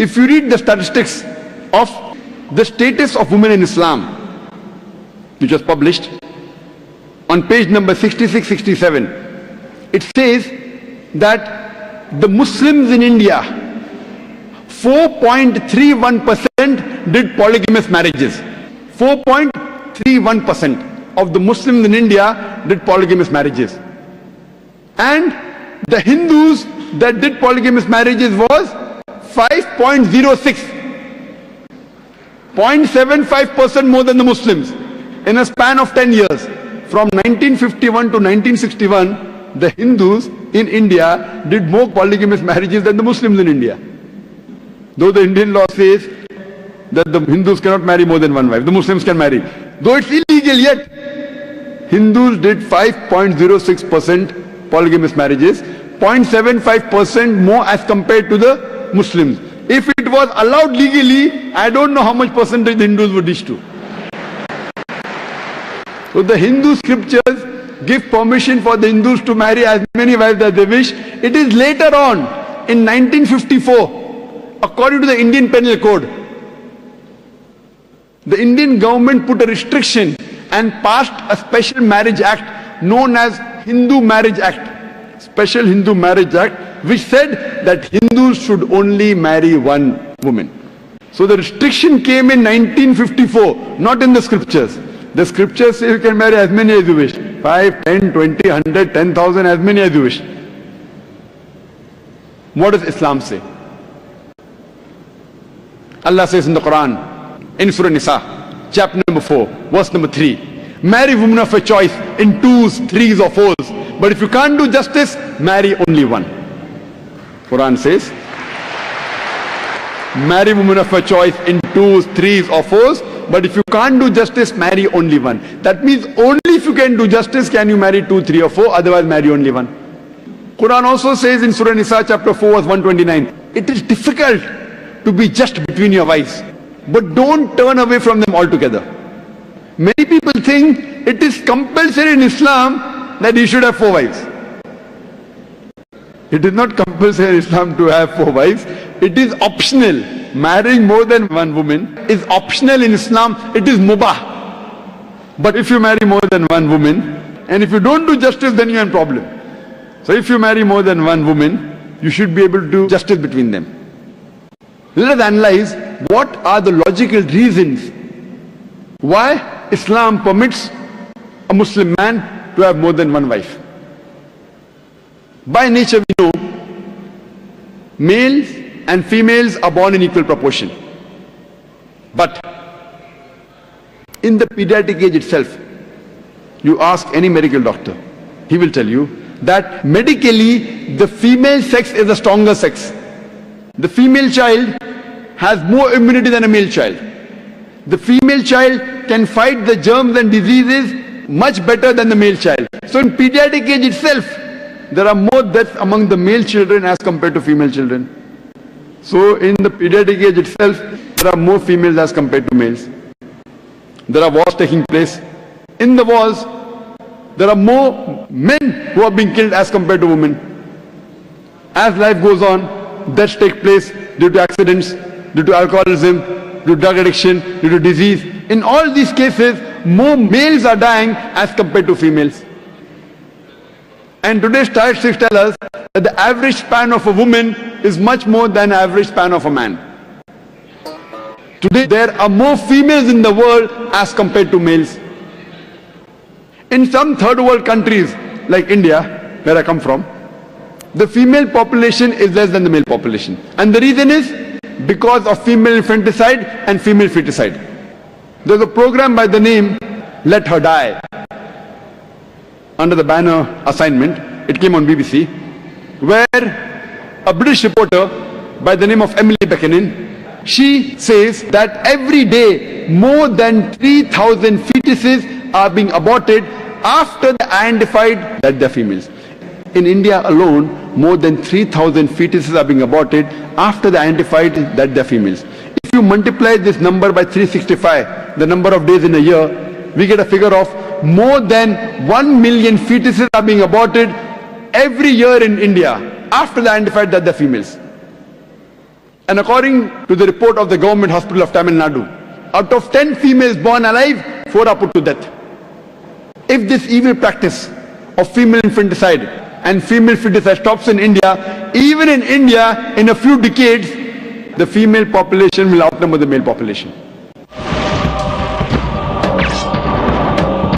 If you read the statistics of the status of women in Islam, which was published on page number 66-67, it says that the Muslims in India, 4.31% did polygamous marriages. 4.31% of the Muslims in India did polygamous marriages. And the Hindus that did polygamous marriages was 5.06. 0.75% more than the Muslims in a span of 10 years. From 1951 to 1961, the Hindus in India did more polygamous marriages than the Muslims in India. Though the Indian law says that the Hindus cannot marry more than one wife, the Muslims can marry. Though it's illegal, yet Hindus did 5.06% polygamous marriages, 0.75% more as compared to the Muslims. If it was allowed legally, I don't know how much percentage the Hindus would reach to. So the Hindu scriptures give permission for the Hindus to marry as many wives as they wish. It is later on, in 1954, according to the Indian Penal Code, the Indian government put a restriction and passed a special marriage act known as Hindu Marriage Act. Special Hindu Marriage Act, which said that Hindus should only marry one woman. So the restriction came in 1954, not in the scriptures. The scriptures say you can marry as many as you wish. 5, 10, 20, 100, 10,000, as many as you wish. What does Islam say? Allah says in the Quran, in Surah Nisa, chapter number 4, verse number 3, marry women of your choice in 2s, 3s or 4s. But if you can't do justice, marry only one. Quran says, marry women of your choice in 2s, 3s or 4s. But if you can't do justice, marry only one. That means only if you can do justice can you marry 2, 3 or 4, otherwise marry only one. Quran also says in Surah Nisa chapter 4 verse 129, it is difficult to be just between your wives, but don't turn away from them altogether. Many people think it is compulsory in Islam that you should have 4 wives. It is not compulsory in Islam to have 4 wives. It is optional. Marrying more than one woman is optional in Islam. It is mubah. But if you marry more than one woman, and if you don't do justice, then you have a problem. So if you marry more than one woman, you should be able to do justice between them. Let us analyze what are the logical reasons why Islam permits a Muslim man to have more than one wife. By nature we know males and females are born in equal proportion. But in the pediatric age itself, you ask any medical doctor, he will tell you that medically the female sex is the stronger sex. The female child has more immunity than a male child. The female child can fight the germs and diseases much better than the male child. So in pediatric age itself, there are more deaths among the male children as compared to female children. So in the pediatric age itself, there are more females as compared to males. There are wars taking place. In the wars, there are more men who are being killed as compared to women. As life goes on, deaths take place due to accidents, due to alcoholism, due to drug addiction, due to disease. In all these cases, more males are dying as compared to females. And today's statistics tell us that the average span of a woman is much more than the average span of a man. Today there are more females in the world as compared to males. In some third world countries like India, where I come from, the female population is less than the male population. And the reason is because of female infanticide and female feticide. There's a program by the name Let Her Die, under the banner Assignment. It came on BBC, where a British reporter by the name of Emily Buchanan, she says that every day more than 3,000 fetuses are being aborted after they identified that they're females. In India alone, more than 3,000 fetuses are being aborted after they identified that they're females. If you multiply this number by 365, the number of days in a year, we get a figure of more than 1 million fetuses are being aborted every year in India after they identified that they're females. And according to the report of the government hospital of Tamil Nadu, out of 10 females born alive, 4 are put to death. If this evil practice of female infanticide and female feticide stops in India, even in India, in a few decades, the female population will outnumber the male population.